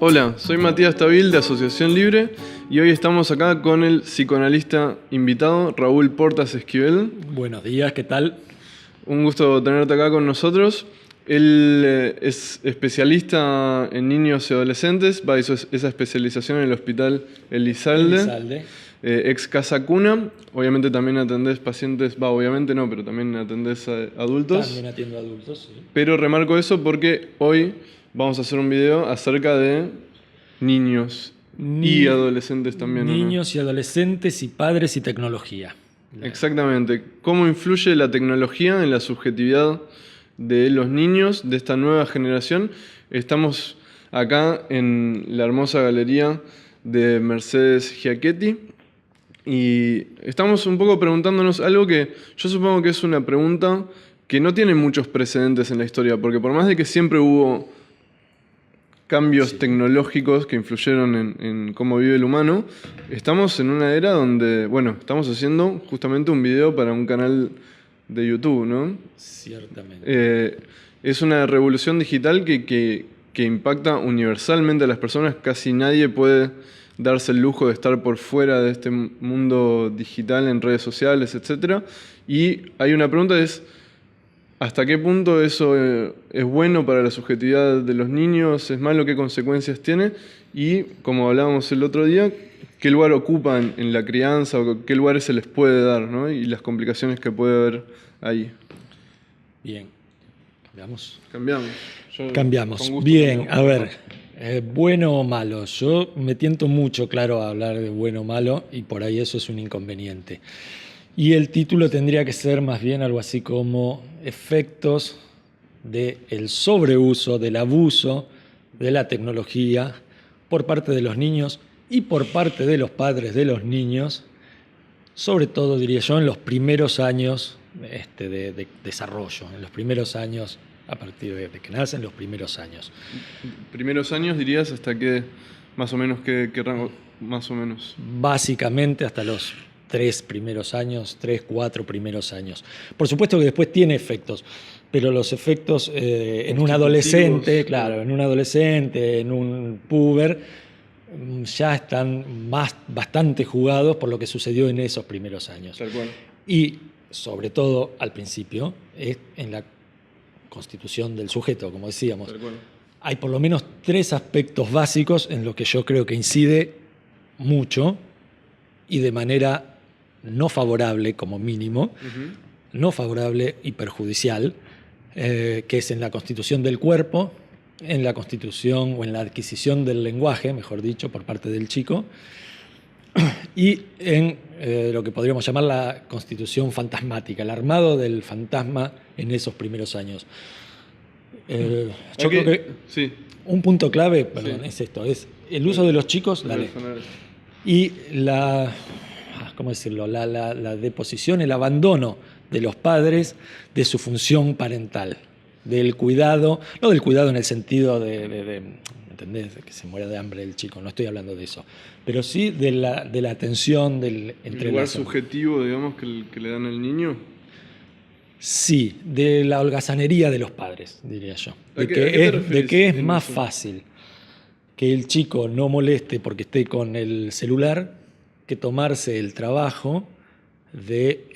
Hola, soy Matías Tabil de Asociación Libre y hoy estamos acá con el psicoanalista invitado Raúl Portas Esquivel. Buenos días, ¿qué tal? Un gusto tenerte acá con nosotros. Él es especialista en niños y adolescentes, hizo esa especialización en el Hospital Elizalde. Ex Casa Cuna. Obviamente también atendés pacientes, obviamente no, pero también atendés a adultos. También atiendo a adultos, sí. Pero remarco eso porque hoy vamos a hacer un video acerca de niños y adolescentes también. Niños y adolescentes y padres y tecnología. Exactamente. ¿Cómo influye la tecnología en la subjetividad de los niños de esta nueva generación? Estamos acá en la hermosa galería de Mercedes Giachetti y estamos un poco preguntándonos algo que yo supongo que es una pregunta que no tiene muchos precedentes en la historia, porque por más de que siempre hubo cambios tecnológicos que influyeron en cómo vive el humano, estamos en una era donde, bueno, estamos haciendo justamente un video para un canal de YouTube, ¿no? Ciertamente. Es una revolución digital que impacta universalmente a las personas. Casi nadie puede darse el lujo de estar por fuera de este mundo digital en redes sociales, etc. Y hay una pregunta, ¿hasta qué punto eso es bueno para la subjetividad de los niños? ¿Es malo? ¿Qué consecuencias tiene? Y, como hablábamos el otro día, ¿qué lugar ocupan en la crianza o qué lugares se les puede dar, ¿no? Y las complicaciones que puede haber ahí. Bien. ¿Cambiamos? Cambiamos. Bien, a ver, bueno o malo. Yo me tiento mucho, claro, a hablar de bueno o malo y por ahí eso es un inconveniente. Y el título tendría que ser más bien algo así como efectos del sobreuso, del abuso de la tecnología por parte de los niños y por parte de los padres de los niños, sobre todo, diría yo, en los primeros años de desarrollo, en los primeros años, a partir de que nacen los primeros años. ¿Primeros años dirías hasta qué, más o menos, qué rango, más o menos? Básicamente hasta los 3 primeros años, 3, 4 primeros años. Por supuesto que después tiene efectos, pero los efectos en un adolescente, claro, en un adolescente, en un puber, ya están bastante jugados por lo que sucedió en esos primeros años. Tal cual. Y sobre todo al principio, en la constitución del sujeto, como decíamos. Tal cual. Hay por lo menos 3 aspectos básicos en los que yo creo que incide mucho y de manera no favorable como mínimo, no favorable y perjudicial, que es en la constitución del cuerpo, en la constitución o en la adquisición del lenguaje, mejor dicho, por parte del chico, y en lo que podríamos llamar la constitución fantasmática, el armado del fantasma en esos primeros años. Yo creo que un punto clave, perdón, es esto, es el uso de los chicos, y ¿cómo decirlo? La deposición, el abandono de los padres de su función parental, del cuidado, no del cuidado en el sentido ¿entendés? De que se muera de hambre el chico, no estoy hablando de eso, pero sí de la atención del ¿El lugar subjetivo, digamos, que le dan al niño? Sí, de la holgazanería de los padres, diría yo. De que es más fácil que el chico no moleste porque esté con el celular que tomarse el trabajo de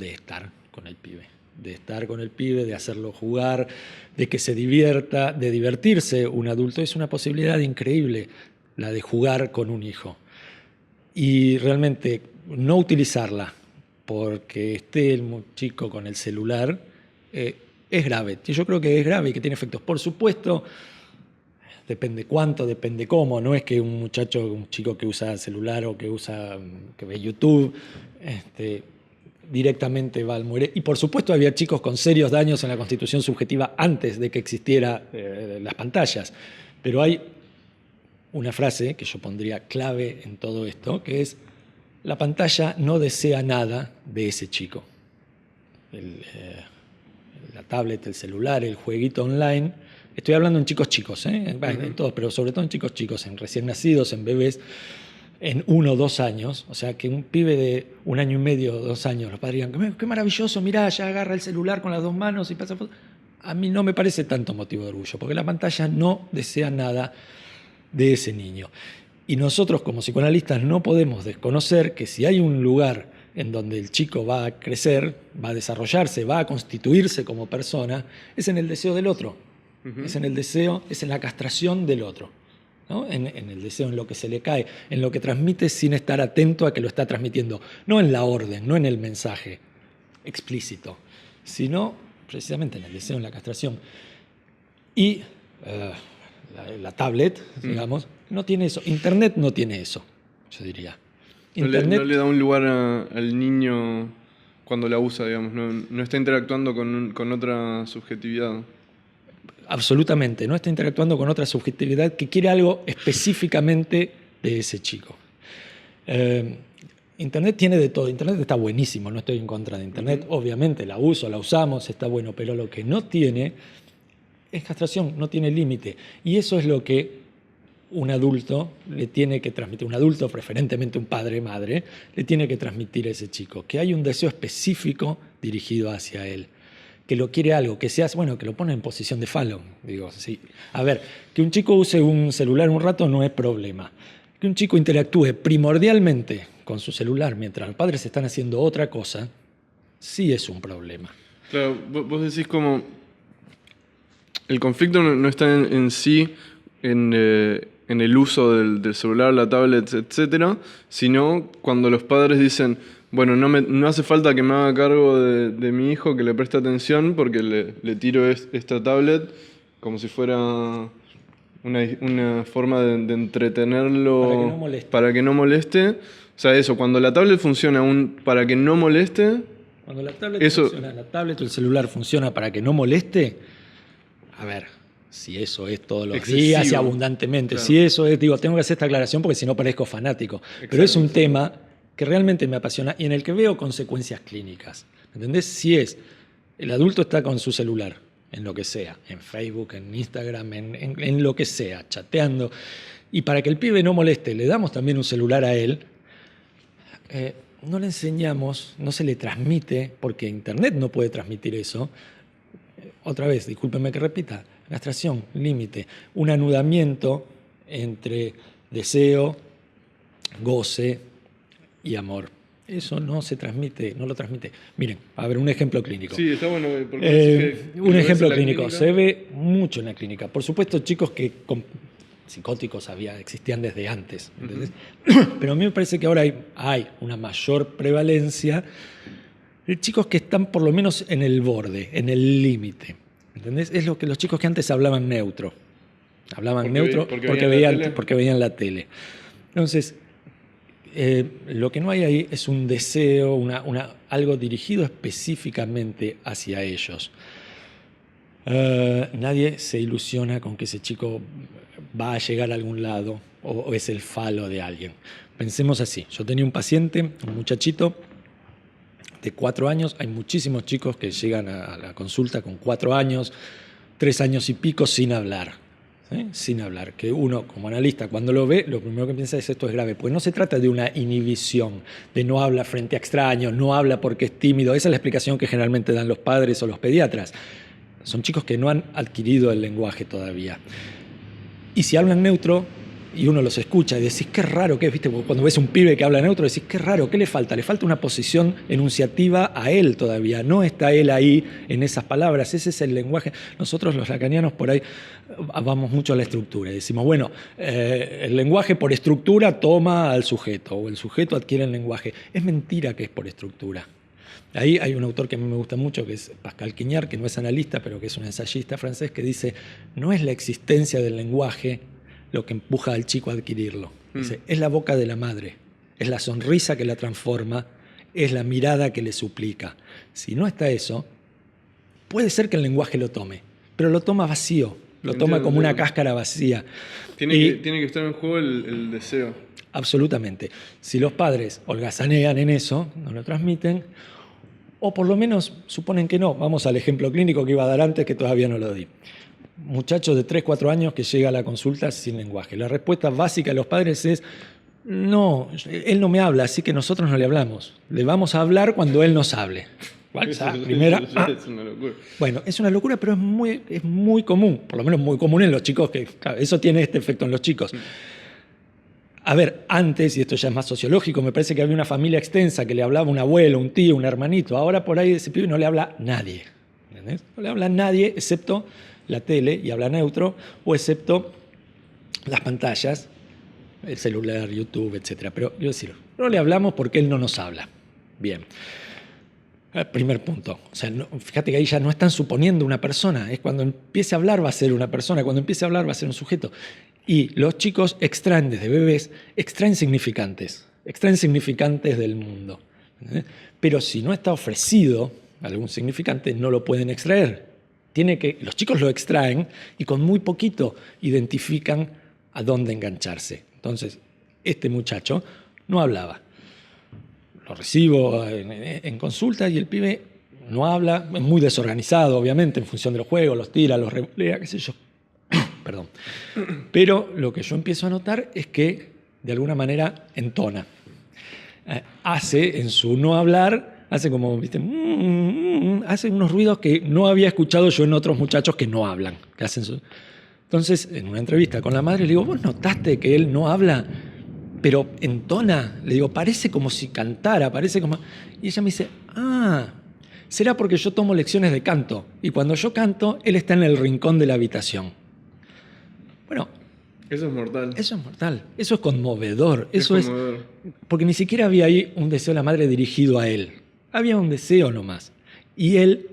estar con el pibe. De estar con el pibe, de hacerlo jugar, de que se divierta, de divertirse un adulto. Es una posibilidad increíble la de jugar con un hijo. Y realmente no utilizarla porque esté el chico con el celular es grave. Yo creo que es grave y que tiene efectos. Por supuesto, depende cuánto, depende cómo. No es que un chico que usa celular o que ve YouTube, directamente va al muere. Y por supuesto había chicos con serios daños en la constitución subjetiva antes de que existieran las pantallas. Pero hay una frase que yo pondría clave en todo esto, que es: la pantalla no desea nada de ese chico. La tablet, el celular, el jueguito online. Estoy hablando en chicos, en todos, pero sobre todo en chicos, en recién nacidos, en bebés, en 1 o 2 años. O sea, que un pibe de 1 año y medio, 2 años, los padres digan, qué maravilloso, mirá, ya agarra el celular con las 2 manos y pasa fotos. A mí no me parece tanto motivo de orgullo, porque la pantalla no desea nada de ese niño. Y nosotros como psicoanalistas no podemos desconocer que si hay un lugar en donde el chico va a crecer, va a desarrollarse, va a constituirse como persona, es en el deseo del otro. Es en el deseo, es en la castración del otro, ¿no? En el deseo, en lo que se le cae, en lo que transmite sin estar atento a que lo está transmitiendo. No en la orden, no en el mensaje explícito, sino precisamente en el deseo, en la castración. Y la tablet, digamos, no tiene eso. Internet no tiene eso, yo diría. Internet no le da un lugar al niño cuando la usa, digamos. No está interactuando con otra subjetividad. absolutamente no está interactuando con otra subjetividad que quiere algo específicamente de ese chico. Internet tiene de todo. Internet está buenísimo, no estoy en contra de Internet. Obviamente la uso, la usamos, está bueno, pero lo que no tiene es castración, no tiene límite. Y eso es lo que un adulto le tiene que transmitir, un adulto, preferentemente un padre, madre, le tiene que transmitir a ese chico, que hay un deseo específico dirigido hacia él, que lo quiere algo, que se hace, bueno, que lo pone en posición de falo. Digo, sí. A ver, que un chico use un celular un rato no es problema. Que un chico interactúe primordialmente con su celular mientras los padres están haciendo otra cosa, sí es un problema. Claro, vos decís como el conflicto no está en sí en el uso del celular, la tablet, etcétera, sino cuando los padres dicen, bueno, no hace falta que me haga cargo de mi hijo, que le preste atención, porque le tiro esta tablet como si fuera una forma de entretenerlo para que no moleste. O sea, eso, cuando la tablet funciona para que no moleste... Cuando la tablet o el celular funciona para que no moleste, a ver, si eso es todos los días y abundantemente, claro. Si eso es, tengo que hacer esta aclaración porque si no parezco fanático. Exacto. Pero es un tema que realmente me apasiona y en el que veo consecuencias clínicas. ¿Entendés? Si el adulto está con su celular, en lo que sea, en Facebook, en Instagram, en lo que sea, chateando, y para que el pibe no moleste, le damos también un celular a él, no le enseñamos, no se le transmite, porque Internet no puede transmitir eso. Otra vez, discúlpenme que repita, castración, límite, un anudamiento entre deseo, goce y amor. Eso no se transmite, no lo transmite. Miren, a ver, un ejemplo clínico. Sí, está bueno. Un ejemplo clínico, se ve mucho en la clínica. Por supuesto, chicos que con psicóticos existían desde antes. Pero a mí me parece que ahora hay una mayor prevalencia de chicos que están por lo menos en el borde, en el límite. ¿Entendés? Es lo que los chicos que antes hablaban neutro. Hablaban neutro porque veían la tele. Entonces, lo que no hay ahí es un deseo, algo dirigido específicamente hacia ellos. Nadie se ilusiona con que ese chico va a llegar a algún lado o es el falo de alguien. Pensemos así. Yo tenía un paciente, un muchachito de 4 años. Hay muchísimos chicos que llegan a la consulta con 4 años, 3 años y pico sin hablar. ¿Sí? Sin hablar. Que uno, como analista, cuando lo ve, lo primero que piensa es esto es grave. Pues no se trata de una inhibición, de no habla frente a extraños, no habla porque es tímido. Esa es la explicación que generalmente dan los padres o los pediatras. Son chicos que no han adquirido el lenguaje todavía. Y si hablan neutro y uno los escucha y decís, qué raro que es, ¿viste? Cuando ves un pibe que habla neutro, decís, qué raro, ¿qué le falta? Le falta una posición enunciativa a él todavía. No está él ahí en esas palabras. Ese es el lenguaje. Nosotros los lacanianos por ahí vamos mucho a la estructura. Y decimos, bueno, el lenguaje por estructura toma al sujeto o el sujeto adquiere el lenguaje. Es mentira que es por estructura. Ahí hay un autor que a mí me gusta mucho, que es Pascal Quignard, que no es analista, pero que es un ensayista francés, que dice, no es la existencia del lenguaje lo que empuja al chico a adquirirlo. Dice, es la boca de la madre, es la sonrisa que la transforma, es la mirada que le suplica. Si no está eso, puede ser que el lenguaje lo tome, pero lo toma vacío, lo toma como una cáscara vacía. Tiene que estar en juego el deseo. Absolutamente. Si los padres holgazanean en eso, no lo transmiten, o por lo menos suponen que no. Vamos al ejemplo clínico que iba a dar antes, que todavía no lo di. Muchacho de 3, 4 años que llega a la consulta sin lenguaje. La respuesta básica de los padres es, no, él no me habla, así que nosotros no le hablamos. Le vamos a hablar cuando él nos hable. WhatsApp, primera. Es una locura. Bueno, es una locura, pero es muy común, por lo menos muy común en los chicos, que claro, eso tiene este efecto en los chicos. A ver, antes, y esto ya es más sociológico, me parece que había una familia extensa que le hablaba un abuelo, un tío, un hermanito. Ahora por ahí ese pibe no le habla nadie. ¿Entendés? No le habla nadie excepto la tele, y habla neutro, o excepto las pantallas, el celular, YouTube, etc. Pero quiero decir, no le hablamos porque él no nos habla. Bien. Primer punto. O sea, fíjate que ahí ya no están suponiendo una persona. Es cuando empiece a hablar va a ser una persona, cuando empiece a hablar va a ser un sujeto. Y los chicos extraen desde bebés, extraen significantes del mundo. ¿Eh? Pero si no está ofrecido algún significante, no lo pueden extraer. Los chicos lo extraen y con muy poquito identifican a dónde engancharse. Entonces, este muchacho no hablaba. Lo recibo en consulta y el pibe no habla, es muy desorganizado, obviamente, en función de los juegos, los tira, los revolea, qué sé yo. Perdón. Pero lo que yo empiezo a notar es que, de alguna manera, entona. Hace, en su no hablar, hace como, ¿viste? Hace unos ruidos que no había escuchado yo en otros muchachos que no hablan. Que hacen Entonces, en una entrevista con la madre, le digo, ¿vos notaste que él no habla, pero entona? Le digo, parece como si cantara, parece como... Y ella me dice, será porque yo tomo lecciones de canto. Y cuando yo canto, él está en el rincón de la habitación. Bueno, eso es mortal. Eso es mortal. Eso es conmovedor. Eso es conmovedor. Porque ni siquiera había ahí un deseo de la madre dirigido a él. Había un deseo nomás. Y él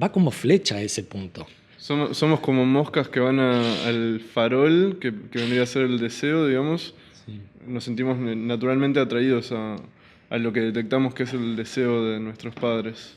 va como flecha a ese punto. Somos como moscas que van al farol, que vendría a ser el deseo, digamos. Sí. Nos sentimos naturalmente atraídos a lo que detectamos que es el deseo de nuestros padres.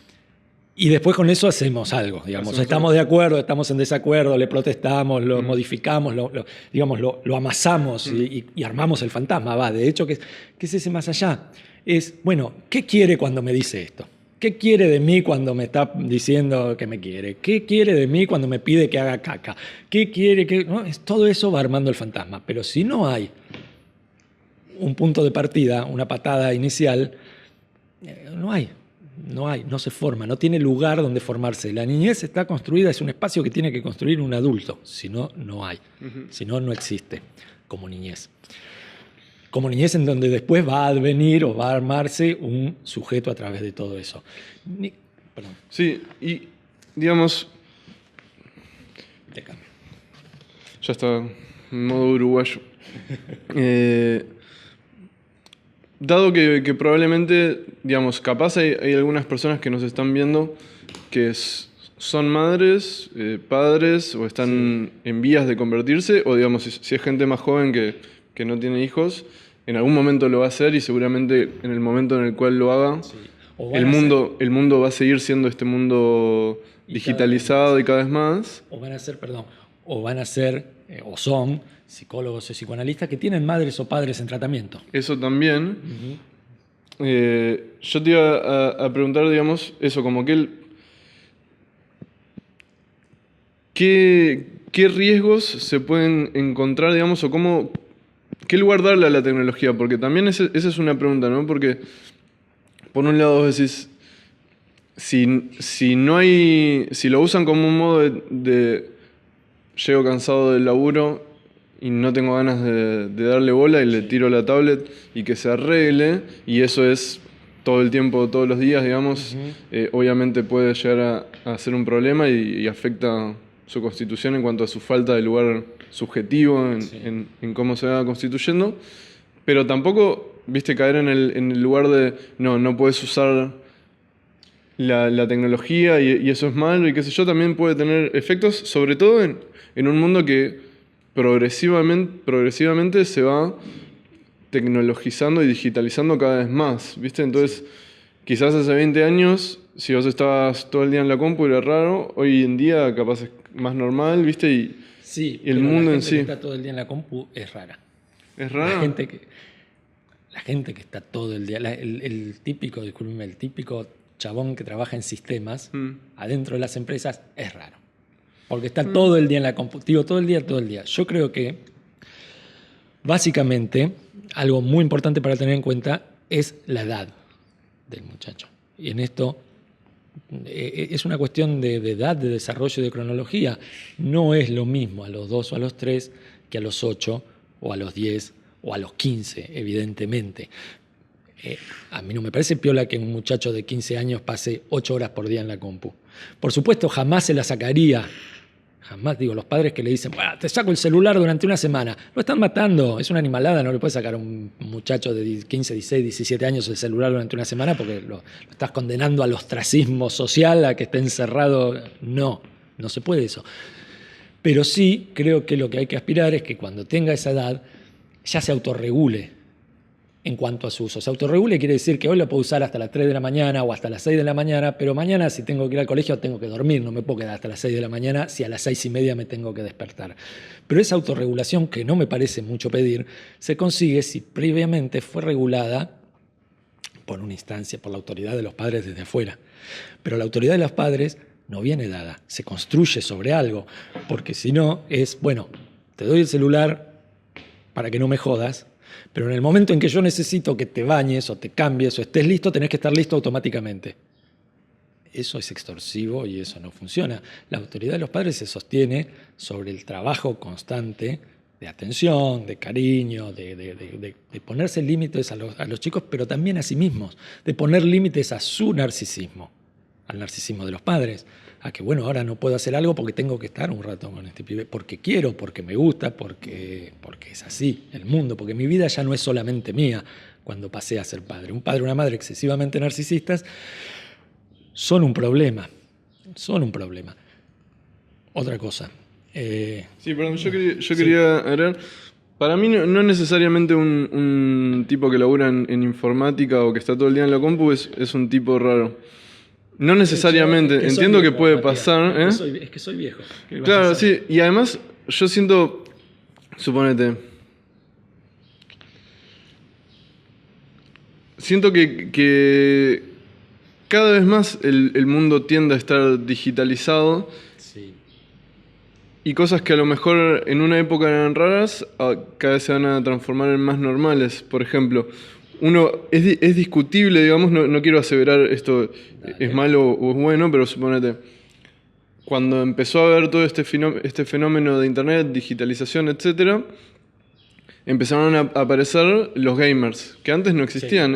Y después con eso hacemos algo, digamos. Estamos de acuerdo, estamos en desacuerdo, le protestamos, lo modificamos, lo amasamos y armamos el fantasma. De hecho, ¿qué es ese más allá? Es, bueno, ¿qué quiere cuando me dice esto? ¿Qué quiere de mí cuando me está diciendo que me quiere? ¿Qué quiere de mí cuando me pide que haga caca? ¿Qué quiere que...? ¿No? Todo eso va armando el fantasma. Pero si no hay un punto de partida, una patada inicial, no se forma, no tiene lugar donde formarse. La niñez está construida, es un espacio que tiene que construir un adulto. Si no, no hay. Si no, no existe como niñez. Como niñez en donde después va a advenir o va a armarse un sujeto a través de todo eso. Perdón. Sí, y digamos... Te cambio. Ya está, en modo uruguayo. Dado que probablemente, digamos, capaz hay algunas personas que nos están viendo que son madres, padres, o están en vías de convertirse, o digamos, si es gente más joven que no tiene hijos, en algún momento lo va a hacer y seguramente en el momento en el cual lo haga, sí. el mundo va a seguir siendo este mundo digitalizado y cada vez más. O van a ser, o son psicólogos o psicoanalistas que tienen madres o padres en tratamiento. Eso también. Yo te iba a preguntar, digamos, eso, como que ¿qué riesgos se pueden encontrar, digamos, o qué lugar darle a la tecnología? Porque también esa es una pregunta, ¿no? Porque, por un lado, vos decís, si lo usan como un modo de llego cansado del laburo y no tengo ganas de darle bola y le tiro la tablet y que se arregle, y eso es todo el tiempo, todos los días, digamos, obviamente puede llegar a ser un problema y afecta su constitución en cuanto a su falta de lugar subjetivo en cómo se va constituyendo, pero tampoco, viste, caer en el lugar de no puedes usar la tecnología y eso es malo y qué sé yo, también puede tener efectos, sobre todo en un mundo que progresivamente se va tecnologizando y digitalizando cada vez más, ¿viste? Entonces, quizás hace 20 años, si vos estabas todo el día en la compu era raro, hoy en día capaz es más normal, ¿viste? Y el mundo en sí. La gente que está todo el día en la compu es rara. ¿Es rara? La gente que está todo el día, el típico chabón que trabaja en sistemas, adentro de las empresas, es raro. Porque está todo el día en la compu, todo el día. Yo creo que, básicamente, algo muy importante para tener en cuenta es la edad del muchacho. Y en esto Es una cuestión de edad, de desarrollo y de cronología. No es lo mismo a los 2 o a los 3 que a los 8 o a los 10 o a los 15, evidentemente. A mí no me parece piola que un muchacho de 15 años pase 8 horas por día en la compu. Por supuesto, jamás se la sacaría. Jamás, digo, los padres que le dicen, bueno, te saco el celular durante una semana. Lo están matando, es una animalada, no le puedes sacar a un muchacho de 15, 16, 17 años el celular durante una semana porque lo estás condenando al ostracismo social, a que esté encerrado. No, no se puede eso. Pero sí creo que lo que hay que aspirar es que cuando tenga esa edad ya se autorregule en cuanto a su uso. Se autorregule quiere decir que hoy lo puedo usar hasta las 3 de la mañana o hasta las 6 de la mañana, pero mañana si tengo que ir al colegio tengo que dormir, no me puedo quedar hasta las 6 de la mañana si a las 6:30 me tengo que despertar. Pero esa autorregulación, que no me parece mucho pedir, se consigue si previamente fue regulada por una instancia, por la autoridad de los padres desde afuera. Pero la autoridad de los padres no viene dada, se construye sobre algo, porque si no es, bueno, te doy el celular para que no me jodas, pero en el momento en que yo necesito que te bañes o te cambies o estés listo, tenés que estar listo automáticamente. Eso es extorsivo y eso no funciona. La autoridad de los padres se sostiene sobre el trabajo constante de atención, de cariño, de ponerse límites a los chicos, pero también a sí mismos, de poner límites a su narcisismo, al narcisismo de los padres, a que, bueno, ahora no puedo hacer algo porque tengo que estar un rato con este pibe, porque quiero, porque me gusta, porque es así el mundo, porque mi vida ya no es solamente mía cuando pasé a ser padre. Un padre o una madre excesivamente narcisistas son un problema, Otra cosa. Sí, perdón, yo quería agregar, para mí no necesariamente un tipo que labura en informática o que está todo el día en la compu es un tipo raro. No necesariamente, Es que entiendo viejo, que puede Matías. pasar. Es que soy viejo. ¿Qué vas a Claro, hacer? sí, y además yo siento, suponete, siento que cada vez más el mundo tiende a estar digitalizado Sí. y cosas que a lo mejor en una época eran raras, cada vez se van a transformar en más normales. Por ejemplo, es discutible, digamos, no quiero aseverar esto es malo o es bueno, pero suponete, cuando empezó a haber todo este fenómeno de internet, digitalización, etcétera, empezaron a aparecer los gamers, que antes no existían.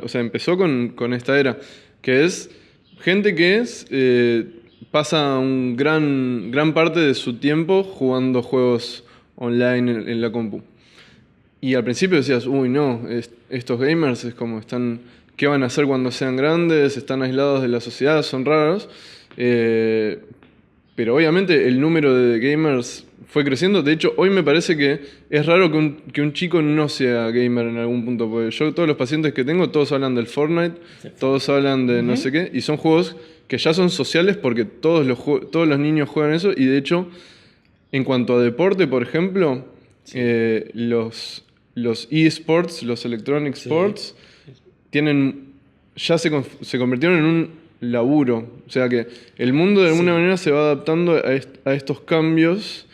O sea, empezó con esta era, que es gente que pasa gran parte de su tiempo jugando juegos online en la compu. Y al principio decías, uy, no, estos gamers es como están, ¿qué van a hacer cuando sean grandes? Están aislados de la sociedad, son raros. Pero obviamente el número de gamers fue creciendo. De hecho, hoy me parece que es raro que un chico no sea gamer en algún punto. Porque yo, todos los pacientes que tengo, todos hablan del Fortnite, todos hablan de no sé qué, y son juegos que ya son sociales porque todos los niños juegan eso. Y de hecho, en cuanto a deporte, por ejemplo, los eSports, los Electronic Sports, ya se convirtieron en un laburo. O sea que el mundo de alguna manera se va adaptando a estos cambios.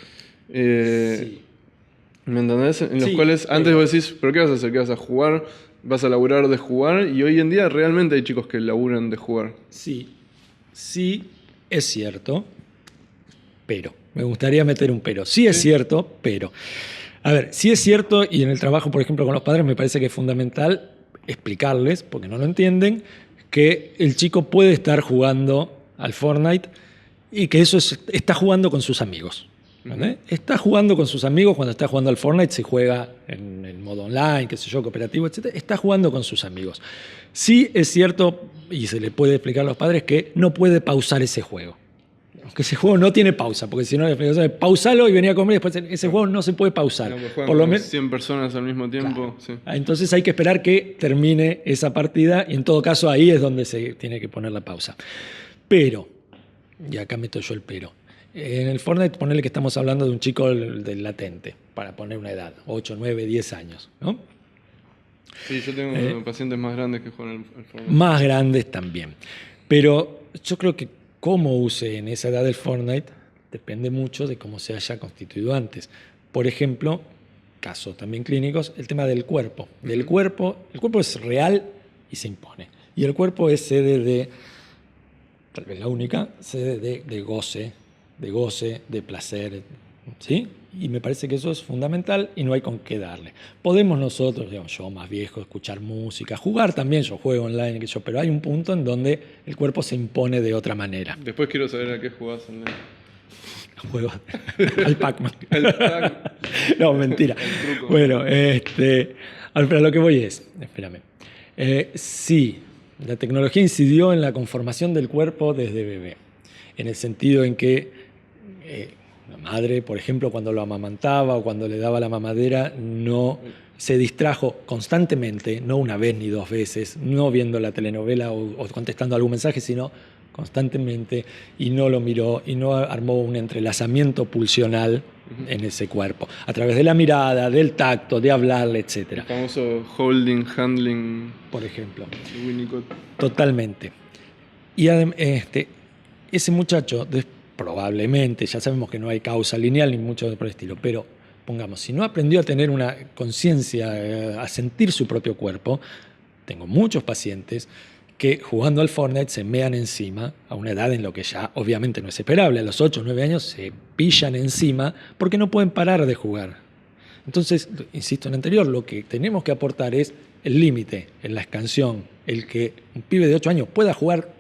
¿Me entendés? En los cuales antes vos decís, ¿pero qué vas a hacer? ¿Qué vas a jugar? ¿Vas a laburar de jugar? Y hoy en día realmente hay chicos que laburan de jugar. Sí, es cierto, pero. Me gustaría meter un pero. Sí es cierto, pero. A ver, sí es cierto, y en el trabajo, por ejemplo, con los padres me parece que es fundamental explicarles, porque no lo entienden, que el chico puede estar jugando al Fortnite y que está jugando con sus amigos. ¿Vale? Está jugando con sus amigos. Cuando está jugando al Fortnite se juega en el modo online, qué sé yo, cooperativo, etc. Está jugando con sus amigos. Sí es cierto, y se le puede explicar a los padres, que no puede pausar ese juego. Que ese juego no tiene pausa, porque si no, pausalo y venía a comer, después ese juego no se puede pausar. No, pues por lo menos 100 personas al mismo tiempo. Claro. Sí. Entonces hay que esperar que termine esa partida y en todo caso ahí es donde se tiene que poner la pausa. Pero, y acá meto yo el pero, en el Fortnite ponele que estamos hablando de un chico del latente, para poner una edad, 8, 9, 10 años, ¿no? Sí, yo tengo pacientes más grandes que juegan al Fortnite. Más grandes también. Pero yo creo que cómo use en esa edad el Fortnite depende mucho de cómo se haya constituido antes. Por ejemplo, casos también clínicos, el tema del cuerpo. El cuerpo es real y se impone. Y el cuerpo es sede de tal vez la única, sede de goce, de placer, ¿sí? Y me parece que eso es fundamental y no hay con qué darle. Podemos nosotros, digamos, yo más viejo, escuchar música, jugar también, yo juego online, pero hay un punto en donde el cuerpo se impone de otra manera. Después quiero saber a qué jugás online. Juego al Pac-Man. Al Pac-Man. No, mentira. Bueno, para lo que voy es, espérame. Sí, la tecnología incidió en la conformación del cuerpo desde bebé, en el sentido en que la madre, por ejemplo, cuando lo amamantaba o cuando le daba la mamadera, no se distrajo constantemente, no una vez ni dos veces, no viendo la telenovela o contestando algún mensaje, sino constantemente, y no lo miró y no armó un entrelazamiento pulsional en ese cuerpo, a través de la mirada, del tacto, de hablarle, etc. El famoso holding, handling, por ejemplo. Winnicott. Totalmente. Y ese muchacho, probablemente, ya sabemos que no hay causa lineal ni mucho por el estilo, pero pongamos, si no aprendió a tener una conciencia, a sentir su propio cuerpo, tengo muchos pacientes que jugando al Fortnite se mean encima a una edad en lo que ya obviamente no es esperable. A los 8 o 9 años se pillan encima porque no pueden parar de jugar. Entonces, insisto en lo anterior, lo que tenemos que aportar es el límite en la excansión, el que un pibe de 8 años pueda jugar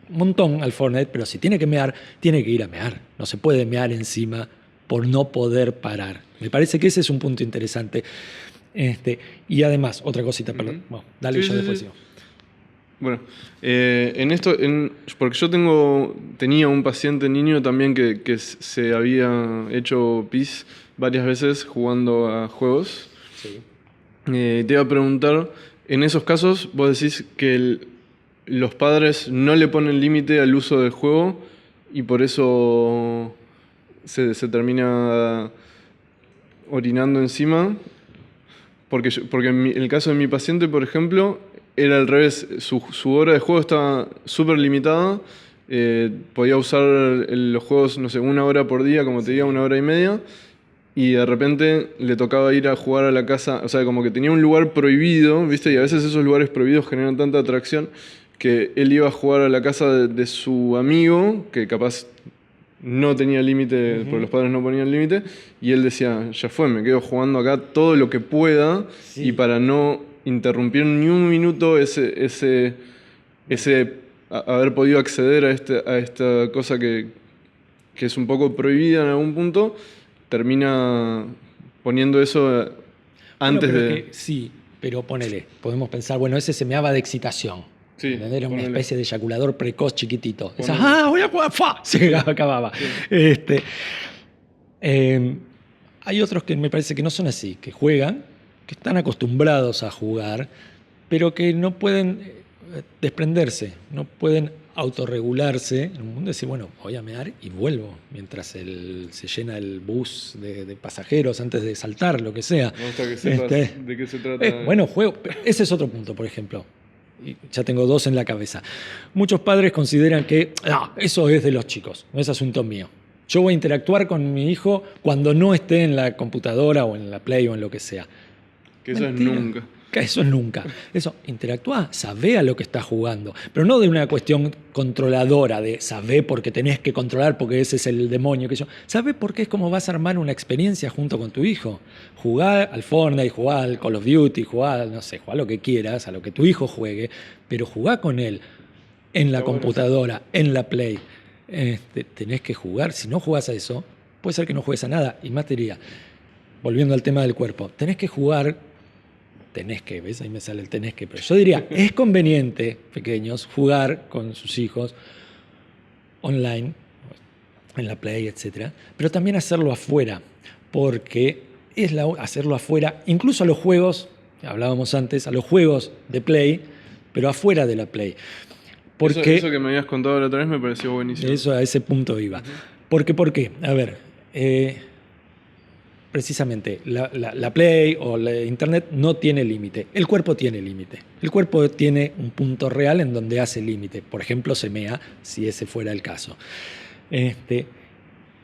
un montón al Fortnite, pero si tiene que mear, tiene que ir a mear. No se puede mear encima por no poder parar. Me parece que ese es un punto interesante. Y además, otra cosita, perdón. Bueno, dale, sí, yo sí, después sí. sigo. Bueno, porque yo tenía un paciente niño también que se había hecho pis varias veces jugando a juegos. Sí. Te iba a preguntar, en esos casos, vos decís que los padres no le ponen límite al uso del juego y por eso se termina orinando encima. Porque en el caso de mi paciente, por ejemplo, era al revés. Su hora de juego estaba súper limitada. Podía usar los juegos, no sé, 1 hora por día, como te diga, 1 hora y media. Y de repente le tocaba ir a jugar a la casa. O sea, como que tenía un lugar prohibido, ¿viste? Y a veces esos lugares prohibidos generan tanta atracción que él iba a jugar a la casa de su amigo, que capaz no tenía límite, porque los padres no ponían límite. Y él decía, ya fue, me quedo jugando acá todo lo que pueda. Sí. Y para no interrumpir ni un minuto ese haber podido acceder a esta cosa que es un poco prohibida en algún punto, termina poniendo eso antes de... Sí, pero ponele, podemos pensar, bueno, ese se meaba de excitación. Sí, era una especie de eyaculador precoz chiquitito. Voy a jugar, ¡fa! Se acababa. Sí. Hay otros que me parece que no son así, que juegan, que están acostumbrados a jugar, pero que no pueden desprenderse, no pueden autorregularse en un mundo, decir, bueno, voy a mear y vuelvo, mientras se llena el bus de pasajeros antes de saltar, lo que sea. Me gusta que sepas de qué se trata. Bueno, juego. Ese es otro punto, por ejemplo. Y ya tengo 2 en la cabeza. Muchos padres consideran que eso es de los chicos, no es asunto mío. Yo voy a interactuar con mi hijo cuando no esté en la computadora o en la Play o en lo que sea. Que eso Mentira. Es nunca. Que eso es nunca. Eso, interactúa, sabé a lo que estás jugando. Pero no de una cuestión controladora, de sabé porque tenés que controlar porque ese es el demonio. Sabé porque es como vas a armar una experiencia junto con tu hijo. Jugar al Fortnite, jugar al Call of Duty, jugar lo que quieras, a lo que tu hijo juegue, pero jugar con él en la computadora, en la Play. Tenés que jugar. Si no jugás a eso, puede ser que no juegues a nada. Y más te diría, volviendo al tema del cuerpo, tenés que jugar. ¿Ves? Ahí me sale el tenés que. Pero yo diría, es conveniente, pequeños, jugar con sus hijos online, en la Play, etc. Pero también hacerlo afuera, porque hacerlo afuera, incluso a los juegos, que hablábamos antes, a los juegos de Play, pero afuera de la Play. Porque eso que me habías contado la otra vez me pareció buenísimo. Eso, a ese punto iba. ¿Por qué? A ver, precisamente la Play o la Internet no tiene límite. El cuerpo tiene límite. El cuerpo tiene un punto real en donde hace límite. Por ejemplo, se mea, si ese fuera el caso.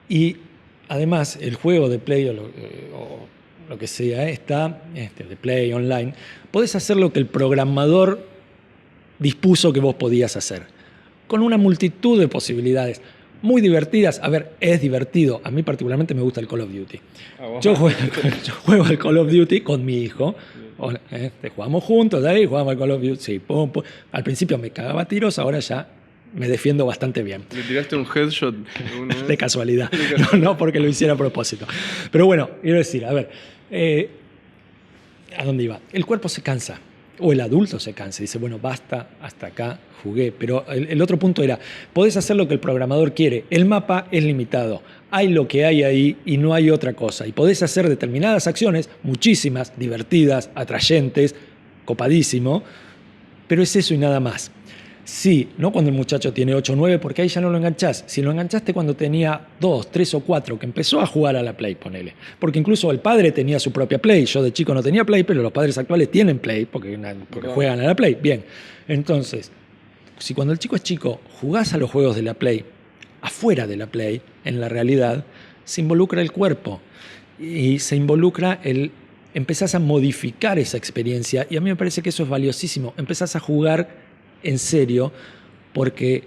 Y además, el juego de Play o lo que sea, está de Play online, podés hacer lo que el programador dispuso que vos podías hacer. con una multitud de posibilidades muy divertidas. A ver, es divertido. A mí particularmente me gusta el Call of Duty. Yo juego al Call of Duty con mi hijo. Jugamos juntos ahí, jugamos al Call of Duty. Sí, pum, pum. Al principio me cagaba a tiros, ahora ya me defiendo bastante bien. ¿Le tiraste un headshot alguna vez? De casualidad. No porque lo hiciera a propósito. Pero bueno, quiero decir, a ver, ¿a dónde iba? El cuerpo se cansa. O el adulto se cansa y dice, bueno, basta, hasta acá jugué. Pero el otro punto era, podés hacer lo que el programador quiere. El mapa es limitado. Hay lo que hay ahí y no hay otra cosa. Y podés hacer determinadas acciones, muchísimas, divertidas, atrayentes, copadísimo, pero es eso y nada más. Sí, no cuando el muchacho tiene 8 o 9, porque ahí ya no lo enganchás. Si lo enganchaste cuando tenía 2, 3 o 4, que empezó a jugar a la Play, ponele. Porque incluso el padre tenía su propia Play. Yo de chico no tenía Play, pero los padres actuales tienen Play, porque juegan a la Play. Bien, entonces, si cuando el chico es chico jugás a los juegos de la Play, afuera de la Play, en la realidad, se involucra el cuerpo. Y se involucra empezás a modificar esa experiencia. Y a mí me parece que eso es valiosísimo. Empezás a jugar en serio, porque,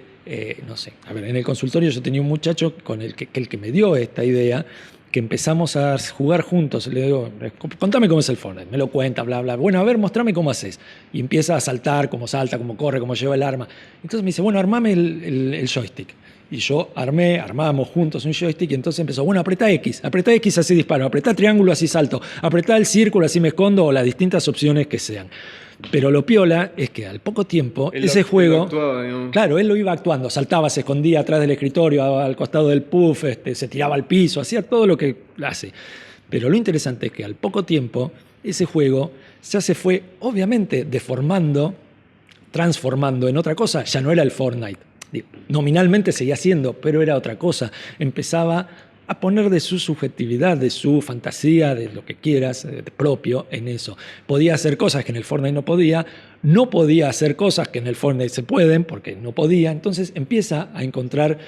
no sé, a ver, en el consultorio yo tenía un muchacho con el que me dio esta idea, que empezamos a jugar juntos. Le digo, contame cómo es el Fortnite. Me lo cuenta, bla, bla. Bueno, a ver, mostrame cómo haces. Y empieza a saltar, cómo salta, cómo corre, cómo lleva el arma. Entonces me dice, bueno, armame el joystick. Y yo armábamos juntos un joystick y entonces empezó, bueno, apretá X así disparo, apretá triángulo así salto, apretá el círculo así me escondo, o las distintas opciones que sean. Pero lo piola es que al poco tiempo ese juego, claro, él lo iba actuando, saltaba, se escondía atrás del escritorio, al costado del puff, se tiraba al piso, hacía todo lo que hace. Pero lo interesante es que al poco tiempo ese juego ya se fue obviamente deformando, transformando en otra cosa. Ya no era el Fortnite. Nominalmente seguía siendo, pero era otra cosa. Empezaba a poner de su subjetividad, de su fantasía, de lo que quieras, propio en eso. Podía hacer cosas que en el Fortnite no podía hacer cosas que en el Fortnite se pueden, porque no podía. Entonces empieza a encontrar,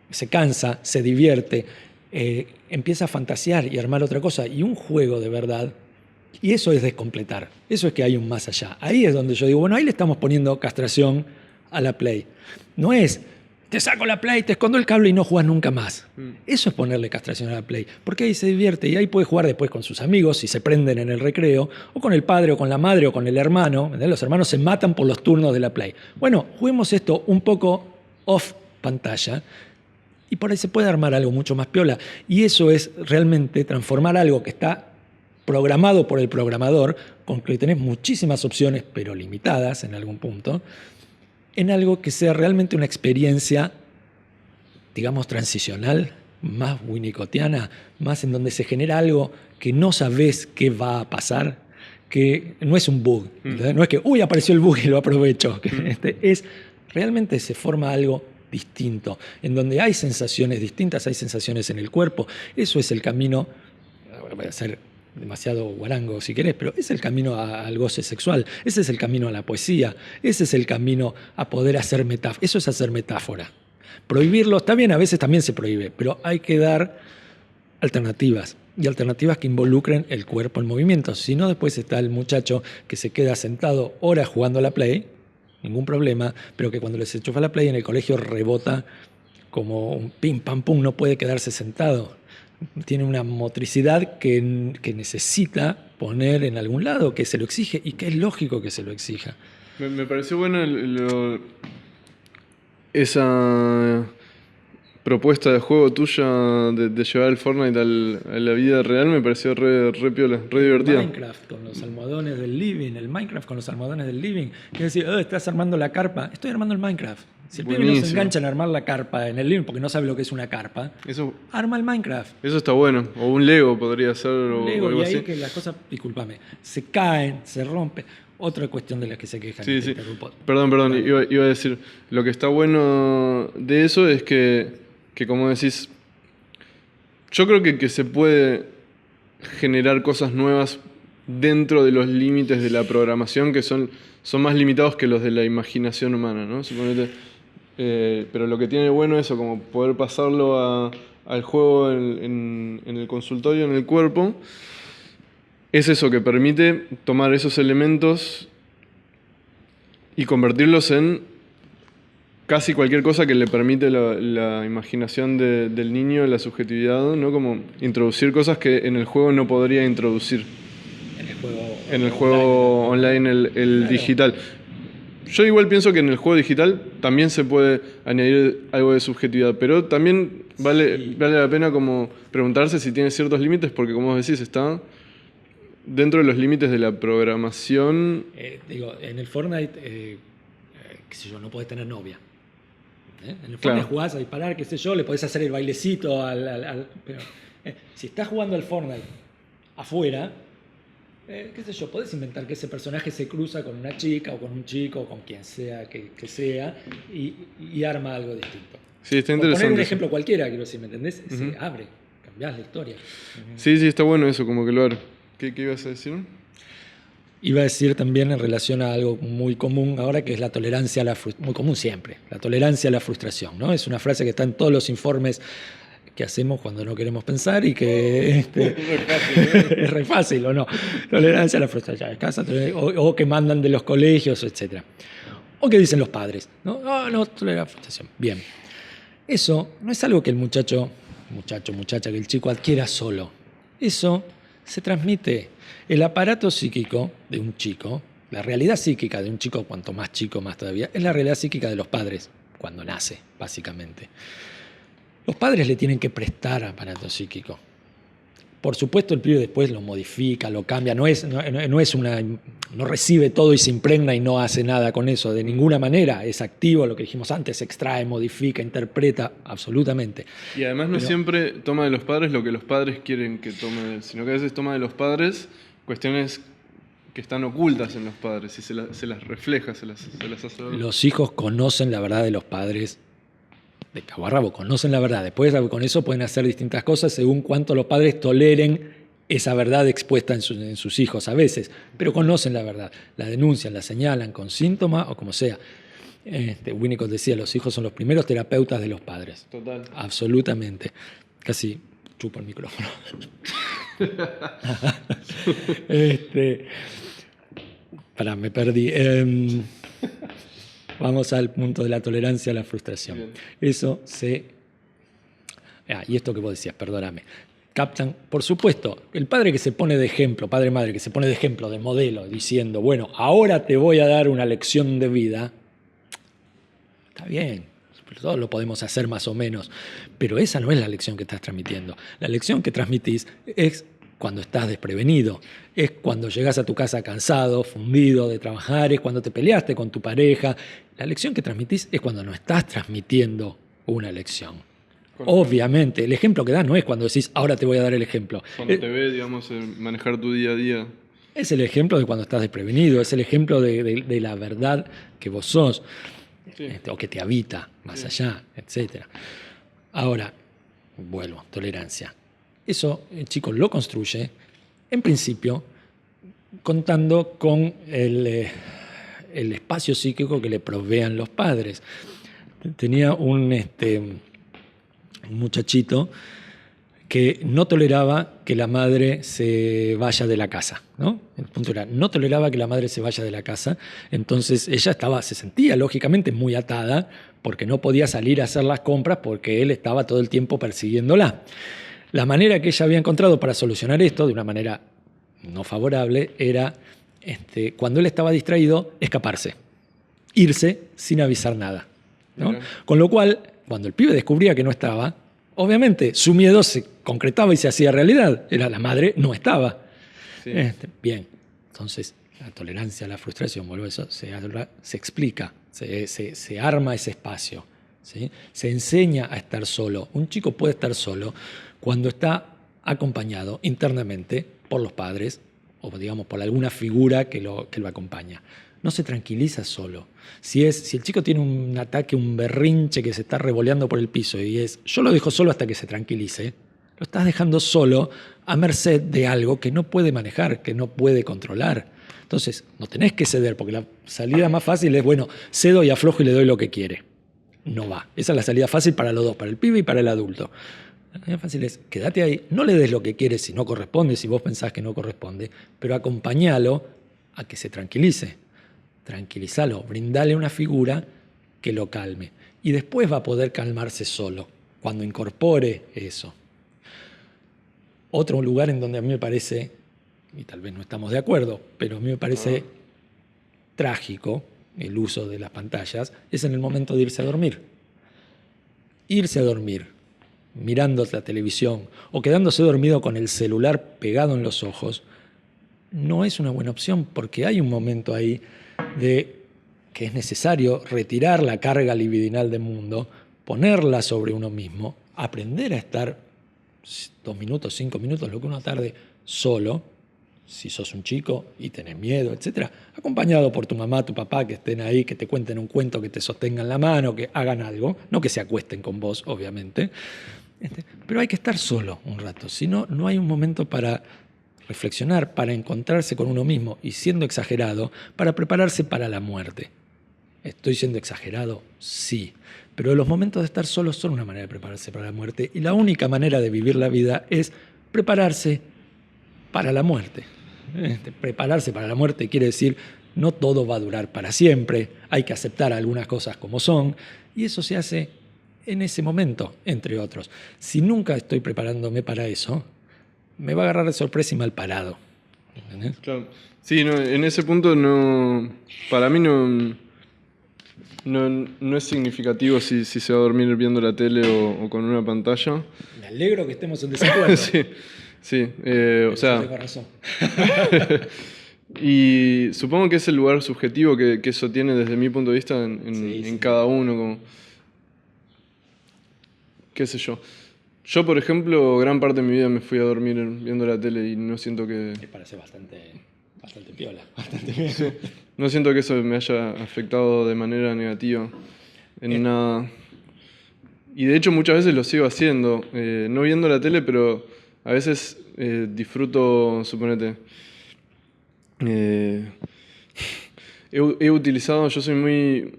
se cansa, se divierte, empieza a fantasear y armar otra cosa. Y un juego de verdad, y eso es descompletar, eso es que hay un más allá. Ahí es donde yo digo, bueno, ahí le estamos poniendo castración a la Play. No es, te saco la Play, te escondo el cable y no juegas nunca más. Eso es ponerle castración a la Play, porque ahí se divierte y ahí puede jugar después con sus amigos, si se prenden en el recreo, o con el padre, o con la madre, o con el hermano. ¿Entendés? Los hermanos se matan por los turnos de la Play. Bueno, juguemos esto un poco off pantalla, y por ahí se puede armar algo mucho más piola. Y eso es realmente transformar algo que está programado por el programador, con que tenés muchísimas opciones, pero limitadas en algún punto, en algo que sea realmente una experiencia, digamos, transicional, más winnicottiana, más en donde se genera algo que no sabés qué va a pasar, que no es un bug, no es que, uy, apareció el bug y lo aprovecho, es realmente se forma algo distinto, en donde hay sensaciones distintas, hay sensaciones en el cuerpo. Eso es el camino, voy a ser demasiado guarango si querés, pero es el camino al goce sexual, ese es el camino a la poesía, ese es el camino a poder hacer metáfora. Eso es hacer metáfora. Prohibirlo está bien, a veces también se prohíbe, pero hay que dar alternativas, y alternativas que involucren el cuerpo en movimiento. Si no, después está el muchacho que se queda sentado horas jugando a la Play, ningún problema, pero que cuando les enchufa la Play en el colegio rebota como un pim, pam, pum, no puede quedarse sentado. Tiene una motricidad que necesita poner en algún lado, que se lo exige y que es lógico que se lo exija. Me pareció buena esa propuesta de juego tuya de llevar el Fortnite a la vida real. Me pareció re piola, re divertida. Minecraft con los almohadones del living, el Minecraft con los almohadones del living. Quiero decir, estás armando la carpa. Estoy armando el Minecraft. Si el pibe no se engancha en armar la carpa en el living porque no sabe lo que es una carpa, arma el Minecraft. Eso está bueno. O un Lego podría ser. Un Lego, o algo y ahí así. que las cosas, discúlpame, se caen, se rompen. Otra cuestión de la que se quejan. Sí. Perdón. Iba a decir, lo que está bueno de eso es que como decís, yo creo que se puede generar cosas nuevas dentro de los límites de la programación que son más limitados que los de la imaginación humana, ¿no? Suponete, pero lo que tiene bueno eso, como poder pasarlo al juego en el consultorio, en el cuerpo, es eso que permite tomar esos elementos y convertirlos en casi cualquier cosa que le permite la imaginación del niño, la subjetividad, ¿no? Como introducir cosas que en el juego no podría introducir. En el juego online, el Claro. digital. Yo igual pienso que en el juego digital también se puede añadir algo de subjetividad, pero también vale la pena como preguntarse si tiene ciertos límites, porque como vos decís, está dentro de los límites de la programación. Digo, en el Fortnite, qué sé yo, no podés tener novia. En el Fortnite Claro. jugás a disparar, qué sé yo, le podés hacer el bailecito pero si estás jugando al Fortnite afuera, qué sé yo, podés inventar que ese personaje se cruza con una chica o con un chico o con quien sea que sea y arma algo distinto. Sí, está Por poner interesante un eso. ejemplo cualquiera, quiero decir, ¿me entendés? Se abre, cambiás la historia. Sí, está bueno eso, como que lo hará. ¿Qué ibas a decir? Iba a decir también en relación a algo muy común ahora, que es la tolerancia a la frustración, muy común siempre, la tolerancia a la frustración, ¿no? Es una frase que está en todos los informes que hacemos cuando no queremos pensar y que es re fácil, ¿o no? Tolerancia a la frustración, o que mandan de los colegios, etc. O que dicen los padres, ¿no? No tolera la frustración. Bien, eso no es algo que el muchacha, que el chico adquiera solo. Eso se transmite. El aparato psíquico de un chico, la realidad psíquica de un chico, cuanto más chico más todavía, es la realidad psíquica de los padres cuando nace, básicamente. Los padres le tienen que prestar aparato psíquico. Por supuesto, el pibe después lo modifica, lo cambia, no recibe todo y se impregna y no hace nada con eso, de ninguna manera. Es activo, lo que dijimos antes, extrae, modifica, interpreta, absolutamente. Y además no siempre toma de los padres lo que los padres quieren que tome de él, sino que a veces toma de los padres cuestiones que están ocultas en los padres y se las refleja, se las hace ver. Los hijos conocen la verdad de los padres de cabo a rabo, conocen la verdad. Después con eso pueden hacer distintas cosas según cuánto los padres toleren esa verdad expuesta en sus hijos a veces, pero conocen la verdad, la denuncian, la señalan con síntomas o como sea. Winnicott decía, los hijos son los primeros terapeutas de los padres. Total. Absolutamente. Casi chupo el micrófono. Pará, me perdí. Vamos al punto de la tolerancia a la frustración. Bien. Eso se... y esto que vos decías, perdóname. Captan, por supuesto, el padre que se pone de ejemplo, padre-madre que se pone de ejemplo, de modelo, diciendo, bueno, ahora te voy a dar una lección de vida. Está bien, todos lo podemos hacer más o menos, pero esa no es la lección que estás transmitiendo. La lección que transmitís es cuando estás desprevenido, es cuando llegas a tu casa cansado, fundido de trabajar, es cuando te peleaste con tu pareja. La lección que transmitís es cuando no estás transmitiendo una lección. Obviamente, el ejemplo que das no es cuando decís, ahora te voy a dar el ejemplo. Cuando te ve, digamos, manejar tu día a día. Es el ejemplo de cuando estás desprevenido, es el ejemplo de la verdad que vos sos, Sí. o que te habita más allá, etc. Ahora, vuelvo, tolerancia. Eso el chico lo construye, en principio, contando con el espacio psíquico que le provean los padres. Tenía un muchachito que no toleraba que la madre se vaya de la casa, ¿no? El punto era, no toleraba que la madre se vaya de la casa, entonces ella se sentía lógicamente muy atada porque no podía salir a hacer las compras porque él estaba todo el tiempo persiguiéndola. La manera que ella había encontrado para solucionar esto, de una manera no favorable, era, cuando él estaba distraído, escaparse, irse sin avisar nada, ¿no? Con lo cual, cuando el pibe descubría que no estaba, obviamente su miedo se concretaba y se hacía realidad. Era la madre no estaba. Sí. Bien, entonces la tolerancia a la frustración, vuelvo a eso, se explica, se arma ese espacio, ¿sí? Se enseña a estar solo. Un chico puede estar solo cuando está acompañado internamente por los padres o, digamos, por alguna figura que lo acompaña. No se tranquiliza solo. Si el chico tiene un ataque, un berrinche que se está revoleando por el piso y yo lo dejo solo hasta que se tranquilice, lo estás dejando solo a merced de algo que no puede manejar, que no puede controlar. Entonces, no tenés que ceder, porque la salida más fácil es, bueno, cedo y aflojo y le doy lo que quiere. No va. Esa es la salida fácil para los dos, para el pibe y para el adulto. La salida fácil es, quédate ahí, no le des lo que quieres si no corresponde, si vos pensás que no corresponde, pero acompañalo a que se tranquilice. Tranquilízalo, brindale una figura que lo calme. Y después va a poder calmarse solo, cuando incorpore eso. Otro lugar en donde a mí me parece, y tal vez no estamos de acuerdo, pero a mí me parece trágico el uso de las pantallas, es en el momento de irse a dormir. Irse a dormir, mirando la televisión o quedándose dormido con el celular pegado en los ojos, no es una buena opción, porque hay un momento ahí de que es necesario retirar la carga libidinal del mundo, ponerla sobre uno mismo, aprender a estar 2 minutos, 5 minutos, lo que uno tarde, solo, si sos un chico y tenés miedo, etc. Acompañado por tu mamá, tu papá, que estén ahí, que te cuenten un cuento, que te sostengan la mano, que hagan algo, no que se acuesten con vos, obviamente. Pero hay que estar solo un rato, si no, no hay un momento para reflexionar, para encontrarse con uno mismo, y siendo exagerado, para prepararse para la muerte. ¿Estoy siendo exagerado? Sí. Pero los momentos de estar solos son una manera de prepararse para la muerte, y la única manera de vivir la vida es prepararse para la muerte. Prepararse para la muerte quiere decir no todo va a durar para siempre, hay que aceptar algunas cosas como son, y eso se hace en ese momento, entre otros. Si nunca estoy preparándome para eso, me va a agarrar de sorpresa y mal parado. ¿Entendés? Claro. Sí, no, en ese punto no, para mí no es significativo si se va a dormir viendo la tele o con una pantalla. Me alegro que estemos en desacuerdo. Sí, o sea, tengo razón. y supongo que es el lugar subjetivo que eso tiene desde mi punto de vista en cada uno, como, qué sé yo. Yo, por ejemplo, gran parte de mi vida me fui a dormir viendo la tele y no siento que... Me parece bastante piola, bastante bien. Sí, no siento que eso me haya afectado de manera negativa en nada. Y de hecho muchas veces lo sigo haciendo, no viendo la tele, pero a veces disfruto, suponete, he utilizado, yo soy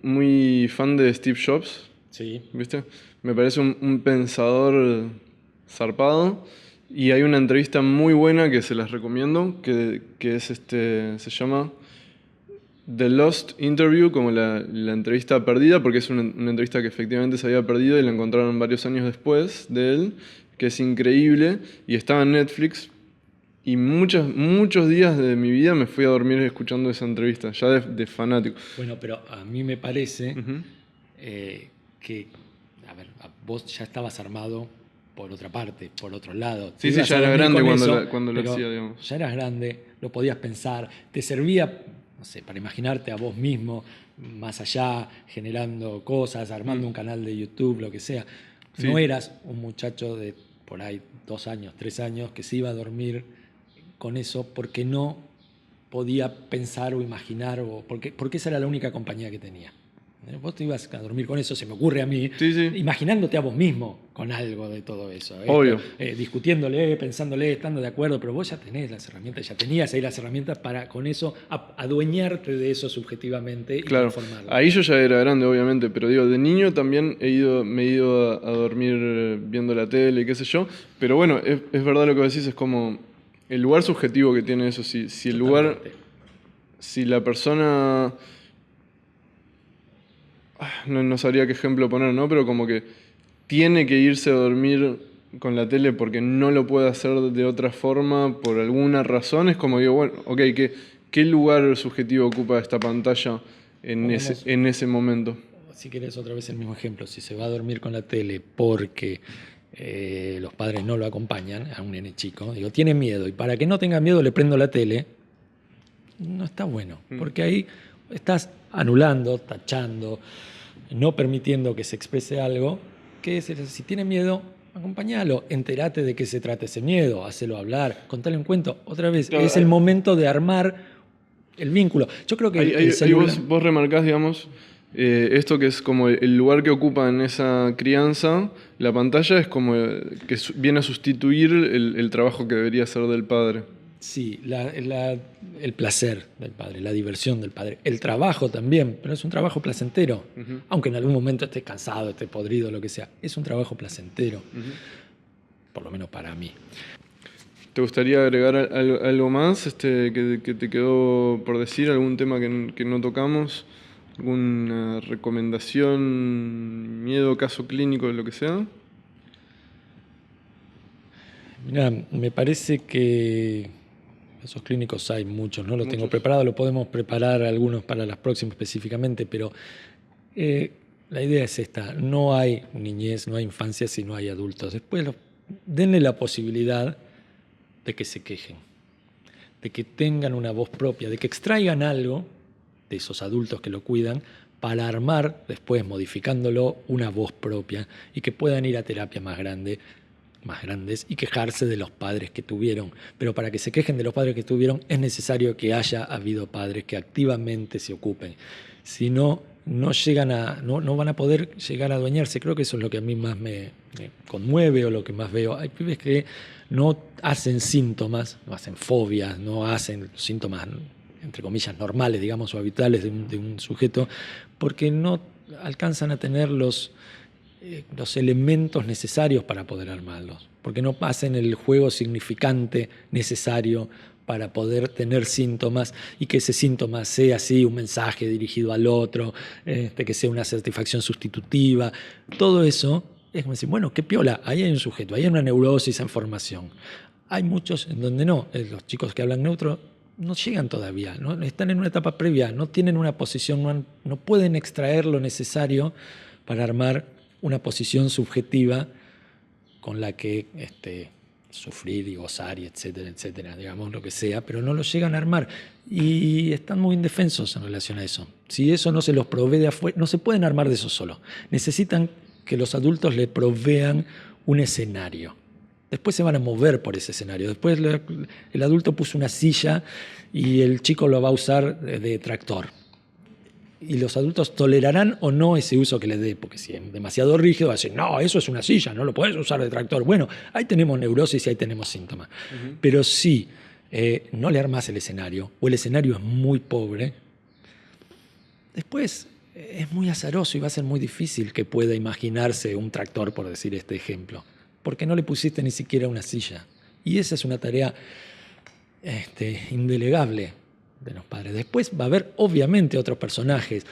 muy fan de Steve Jobs, Sí. ¿viste? Me parece un pensador zarpado, y hay una entrevista muy buena que se las recomiendo, que es se llama The Lost Interview, como la entrevista perdida, porque es una entrevista que efectivamente se había perdido y la encontraron varios años después de él, que es increíble, y estaba en Netflix, y muchos días de mi vida me fui a dormir escuchando esa entrevista, ya de fanático. Bueno, pero a mí me parece Ujú. que, a ver, vos ya estabas armado por otra parte, por otro lado. Sí, Ibas ya a era dormir grande con cuando lo pero hacía, digamos. ya eras grande, lo podías pensar, te servía, no sé, para imaginarte a vos mismo más allá, generando cosas, armando un canal de YouTube, lo que sea. Sí. No eras un muchacho de por ahí 2 años, 3 años que se iba a dormir con eso porque no podía pensar o imaginar, porque esa era la única compañía que tenía. Vos te ibas a dormir con eso, se me ocurre a mí, Sí. imaginándote a vos mismo con algo de todo eso. Obvio. Discutiéndole, pensándole, estando de acuerdo, pero vos ya tenés las herramientas, ya tenías ahí las herramientas para con eso adueñarte de eso subjetivamente y Claro, transformarlo. ahí yo ya era grande, obviamente, pero digo, de niño también me he ido a dormir viendo la tele y qué sé yo, pero bueno, es verdad lo que vos decís, es como el lugar subjetivo que tiene eso, si el lugar, Totalmente. si la persona, no sabría qué ejemplo poner, ¿no? Pero como que tiene que irse a dormir con la tele porque no lo puede hacer de otra forma por alguna razón, es como digo, bueno, ok, ¿qué lugar subjetivo ocupa esta pantalla en ese momento? Si querés otra vez el mismo ejemplo, si se va a dormir con la tele porque los padres no lo acompañan a un nene chico, digo, tiene miedo, y para que no tenga miedo le prendo la tele, no está bueno, porque ahí estás anulando, tachando, no permitiendo que se exprese algo, que si tiene miedo, acompáñalo, entérate de qué se trata ese miedo, hacelo hablar, contale un cuento. Otra vez, Claro, es el momento de armar el vínculo. Yo creo que ahí vos remarcás, digamos, esto que es como el lugar que ocupa en esa crianza, la pantalla es como que viene a sustituir el trabajo que debería ser del padre. Sí, el placer del padre, la diversión del padre, el trabajo también, pero es un trabajo placentero, aunque en algún momento estés cansado, estés podrido, lo que sea, es un trabajo placentero, por lo menos para mí. ¿Te gustaría agregar algo más que te quedó por decir, algún tema que no tocamos? ¿Alguna recomendación, miedo, caso clínico, lo que sea? Mirá, me parece que esos clínicos hay muchos, no los tengo preparados, lo podemos preparar algunos para las próximas específicamente, pero la idea es esta: no hay niñez, no hay infancia si no hay adultos. Después denle la posibilidad de que se quejen, de que tengan una voz propia, de que extraigan algo de esos adultos que lo cuidan para armar, después modificándolo, una voz propia y que puedan ir a terapia más grandes y quejarse de los padres que tuvieron. Pero para que se quejen de los padres que tuvieron es necesario que haya habido padres que activamente se ocupen. Si no, no van a poder llegar a adueñarse. Creo que eso es lo que a mí más me conmueve o lo que más veo. Hay pibes que no hacen síntomas, no hacen fobias, no hacen síntomas, entre comillas, normales, digamos, o habituales de un sujeto, porque no alcanzan a tener los elementos necesarios para poder armarlos, porque no hacen el juego significante necesario para poder tener síntomas y que ese síntoma sea así un mensaje dirigido al otro, que sea una satisfacción sustitutiva. Todo eso es como decir, bueno, qué piola, ahí hay un sujeto, ahí hay una neurosis en formación. Hay muchos en donde no, los chicos que hablan neutro no llegan todavía, ¿no? Están en una etapa previa, no tienen una posición, no pueden extraer lo necesario para armar una posición subjetiva con la que sufrir y gozar y etcétera, etcétera, digamos lo que sea, pero no lo llegan a armar y están muy indefensos en relación a eso. Si eso no se los provee de afuera, no se pueden armar de eso solo. Necesitan que los adultos le provean un escenario. Después se van a mover por ese escenario. Después el adulto puso una silla y el chico lo va a usar de tractor. Y los adultos tolerarán o no ese uso que les dé, porque si es demasiado rígido, va a decir, no, eso es una silla, no lo puedes usar de tractor. Bueno, ahí tenemos neurosis y ahí tenemos síntomas. Pero si no le armas el escenario, o el escenario es muy pobre, después es muy azaroso y va a ser muy difícil que pueda imaginarse un tractor, por decir este ejemplo, porque no le pusiste ni siquiera una silla. Y esa es una tarea indelegable de los padres. Después va a haber obviamente otros personajes,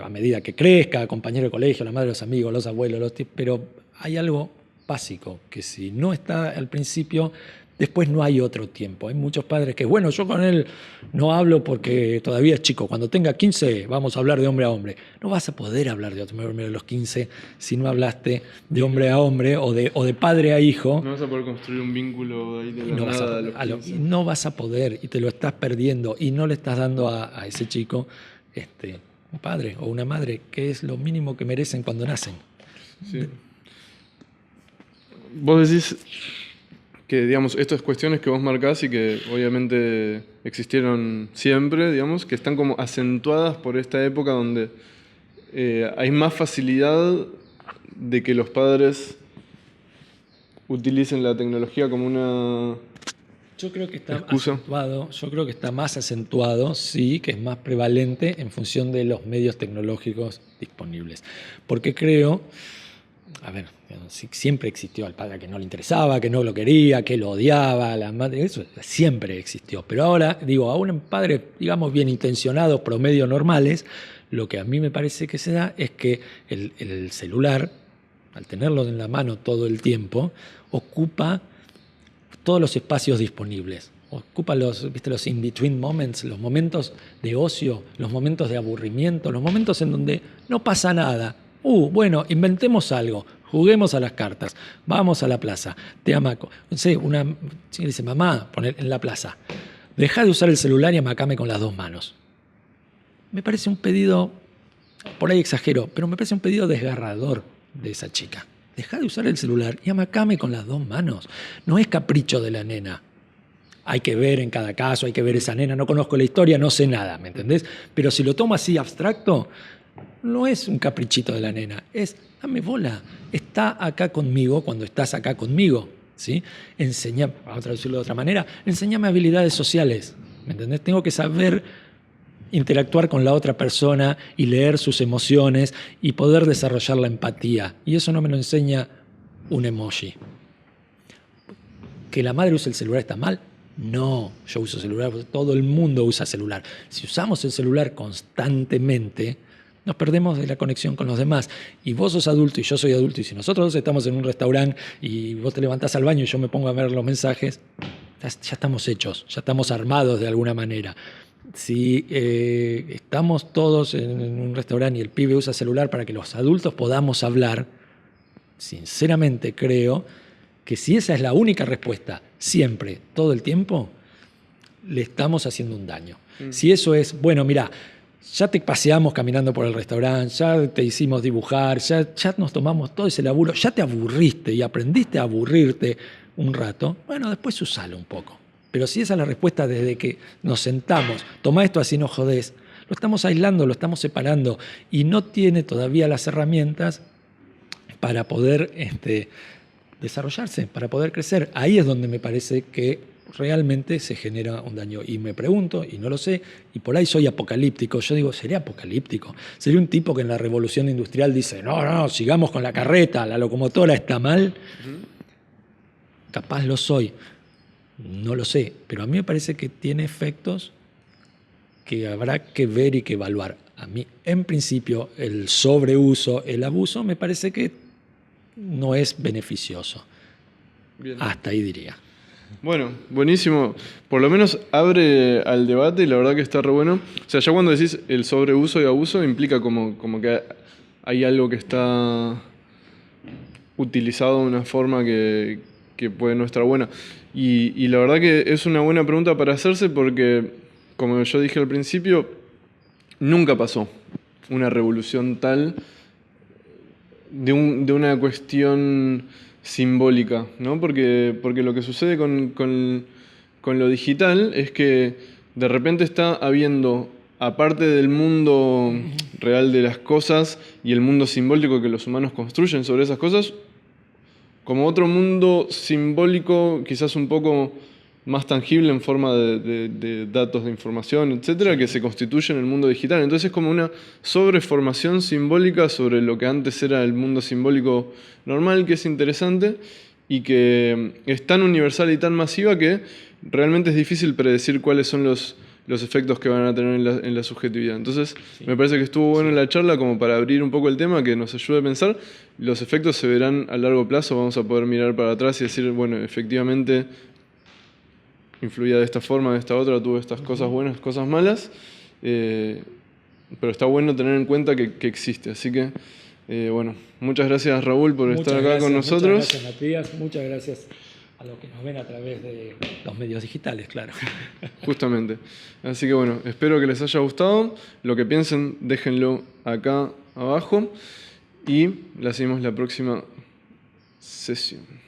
a medida que crezca, compañero de colegio, la madre, los amigos, los abuelos, pero hay algo básico, que si no está al principio, después no hay otro tiempo. Hay muchos padres que, bueno, yo con él no hablo porque todavía es chico, cuando tenga 15 vamos a hablar de hombre a hombre. No vas a poder hablar de hombre a hombre a los 15 si no hablaste de hombre a hombre o de padre a hijo. No vas a poder construir un vínculo ahí de la nada a los 15. No vas a poder y te lo estás perdiendo y no le estás dando a ese chico un padre o una madre, que es lo mínimo que merecen cuando nacen. Sí. Vos decís que, digamos, estas cuestiones que vos marcás y que obviamente existieron siempre, digamos, que están como acentuadas por esta época donde hay más facilidad de que los padres utilicen la tecnología como una Yo creo que está excusa. más acentuado, sí, que es más prevalente en función de los medios tecnológicos disponibles. Porque creo, siempre existió el padre que no le interesaba, que no lo quería, que lo odiaba, la madre, eso siempre existió. Pero ahora, aún en padres, digamos, bien intencionados, promedio normales, lo que a mí me parece que se da es que el celular, al tenerlo en la mano todo el tiempo, ocupa todos los espacios disponibles. Ocupa los in-between moments, los momentos de ocio, los momentos de aburrimiento, los momentos en donde no pasa nada. Bueno, inventemos algo, juguemos a las cartas, vamos a la plaza, te amaco. No sé, una chica dice, mamá, poner en la plaza, deja de usar el celular y amacame con las dos manos. Me parece un pedido, por ahí exagero, pero me parece un pedido desgarrador de esa chica. Deja de usar el celular y amacame con las dos manos. No es capricho de la nena. Hay que ver en cada caso, hay que ver esa nena, no conozco la historia, no sé nada, ¿me entendés? Pero si lo tomo así abstracto, no es un caprichito de la nena, es, dame bola, está acá conmigo cuando estás acá conmigo, ¿sí? Vamos a traducirlo de otra manera, enséñame habilidades sociales, ¿me entendés? Tengo que saber interactuar con la otra persona y leer sus emociones y poder desarrollar la empatía. Y eso no me lo enseña un emoji. ¿Que la madre use el celular está mal? No, yo uso celular, todo el mundo usa celular. Si usamos el celular constantemente, nos perdemos de la conexión con los demás. Y vos sos adulto y yo soy adulto, y si nosotros dos estamos en un restaurante y vos te levantás al baño y yo me pongo a ver los mensajes, ya estamos hechos, ya estamos armados de alguna manera. Si estamos todos en un restaurante y el pibe usa celular para que los adultos podamos hablar, sinceramente creo que si esa es la única respuesta, siempre, todo el tiempo, le estamos haciendo un daño. Si eso es, bueno, mira, ya te paseamos caminando por el restaurante, ya te hicimos dibujar, ya nos tomamos todo ese laburo, ya te aburriste y aprendiste a aburrirte un rato, bueno, después usalo un poco. Pero si esa es la respuesta desde que nos sentamos, toma esto así no jodés, lo estamos aislando, lo estamos separando y no tiene todavía las herramientas para poder desarrollarse, para poder crecer. Ahí es donde me parece que realmente se genera un daño. Y me pregunto, y no lo sé, y por ahí soy apocalíptico. Yo digo, ¿sería apocalíptico? ¿Sería un tipo que en la revolución industrial dice, no, sigamos con la carreta, la locomotora está mal? Capaz lo soy, no lo sé, pero a mí me parece que tiene efectos que habrá que ver y que evaluar. A mí, en principio, el sobreuso, el abuso, me parece que no es beneficioso. Bien. Hasta ahí diría. Bueno, buenísimo. Por lo menos abre al debate y la verdad que está re bueno. O sea, ya cuando decís el sobreuso y abuso implica como que hay algo que está utilizado de una forma que puede no estar buena. Y la verdad que es una buena pregunta para hacerse porque, como yo dije al principio, nunca pasó una revolución tal de una cuestión simbólica, ¿no? Porque lo que sucede con lo digital es que de repente está habiendo, aparte del mundo real de las cosas y el mundo simbólico que los humanos construyen sobre esas cosas, como otro mundo simbólico quizás un poco más tangible en forma de datos de información, etcétera, que se constituye en el mundo digital. Entonces es como una sobreformación simbólica sobre lo que antes era el mundo simbólico normal, que es interesante y que es tan universal y tan masiva que realmente es difícil predecir cuáles son los efectos que van a tener en la subjetividad. Entonces, me parece que estuvo bueno la charla como para abrir un poco el tema, que nos ayude a pensar. Los efectos se verán a largo plazo, vamos a poder mirar para atrás y decir, bueno, efectivamente influía de esta forma, de esta otra, tuvo estas cosas buenas, cosas malas, pero está bueno tener en cuenta que existe. Así que, bueno, muchas gracias Raúl por estar acá con nosotros. Muchas gracias Matías, muchas gracias a los que nos ven a través de los medios digitales, claro. Justamente. Así que bueno, espero que les haya gustado. Lo que piensen, déjenlo acá abajo y la seguimos la próxima sesión.